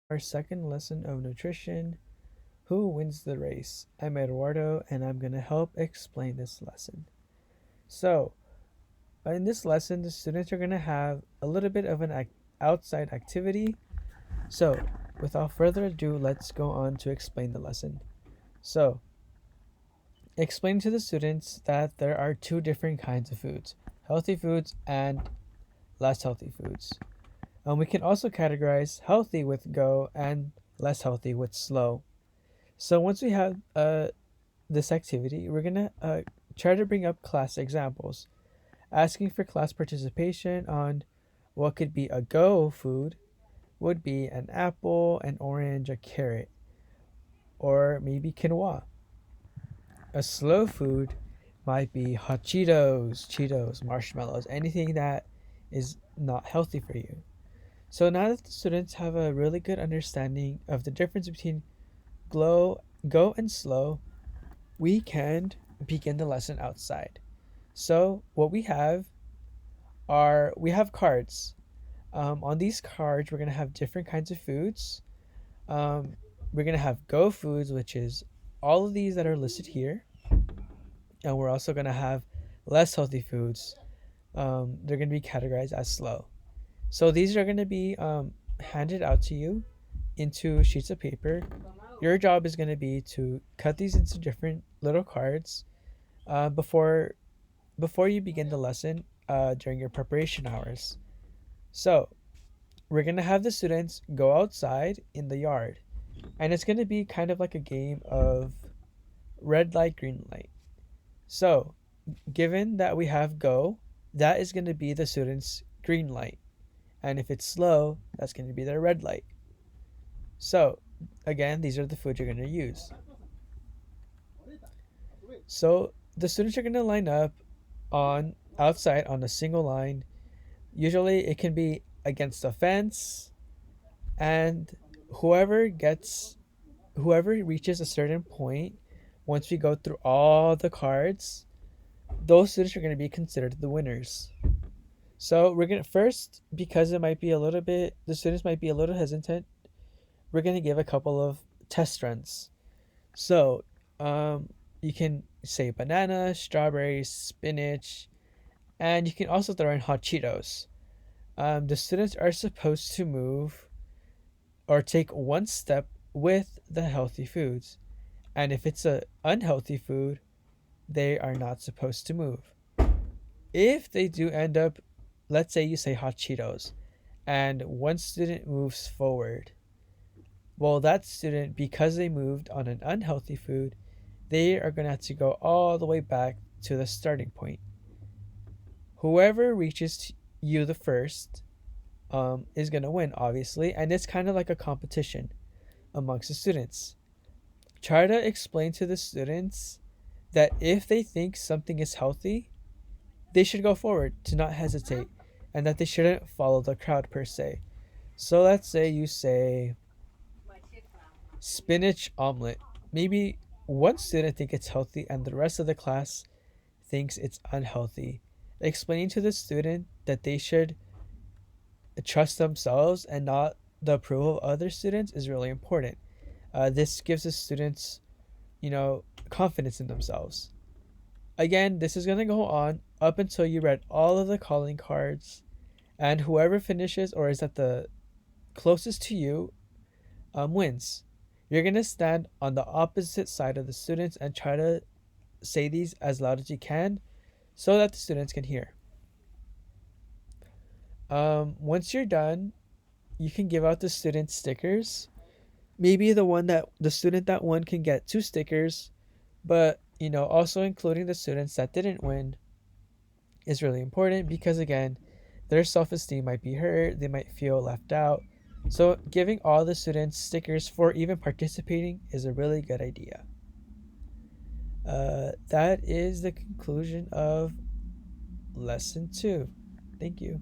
Our second lesson of nutrition. Who wins the race? I'm Eduardo and I'm going to help explain this lesson. So, in this lesson, the students are going to have a little bit of an outside activity. So, without further ado, let's go on to explain the lesson. So, explain to the students that there are two different kinds of foods, healthy foods and less healthy foods. We can also categorize healthy with go and less healthy with slow. So once we have this activity, we're gonna try to bring up class examples, asking for class participation on what could be a go food, would be an apple, an orange, a carrot, or maybe quinoa. A slow food might be hot Cheetos, marshmallows, anything that is not healthy for you. So now that the students have a really good understanding of the difference between go and slow, we can begin the lesson outside. So what we have cards. On these cards, we're gonna have different kinds of foods. Um, we're gonna have go foods, which is all of these that are listed here, and we're also gonna have less healthy foods. They're gonna be categorized as slow. So these are gonna be handed out to you into sheets of paper. Your job is gonna be to cut these into different little cards before you begin the lesson during your preparation hours. So we're gonna have the students go outside in the yard, and it's gonna be kind of like a game of red light, green light. So, given that we have go, that is gonna be the students' green light, and if it's slow, that's gonna be their red light. So, again, these are the foods you're gonna use. So the students are gonna line up on outside on a single line. Usually, it can be against a fence, and whoever gets whoever reaches a certain point, once we go through all the cards, those students are going to be considered the winners. So we're going to first, because it might be a little bit the students might be a little hesitant, we're going to give a couple of test runs. So you can say banana, strawberries, spinach, and you can also throw in hot Cheetos. The students are supposed to move or take one step with the healthy foods. And if it's an unhealthy food, they are not supposed to move. If they do end up, let's say you say hot Cheetos, and one student moves forward, well, that student, because they moved on an unhealthy food, they are going to have to go all the way back to the starting point. Whoever reaches you the first is going to win, obviously, and it's kind of like a competition amongst the students. Try to explain to the students that if they think something is healthy, they should go forward, to not hesitate, and that they shouldn't follow the crowd per se. So let's say you say spinach omelet. Maybe one student thinks it's healthy and the rest of the class thinks it's unhealthy. Explaining to the student that they should trust themselves and not the approval of other students is really important. This gives the students, confidence in themselves. Again, this is going to go on up until you read all of the calling cards, and whoever finishes or is at the closest to you wins. You're going to stand on the opposite side of the students and try to say these as loud as you can so that the students can hear. Once you're done, you can give out the student stickers. Maybe the student that won can get 2 stickers, but also including the students that didn't win is really important because again, their self-esteem might be hurt, they might feel left out. So giving all the students stickers for even participating is a really good idea. That is the conclusion of lesson 2. Thank you.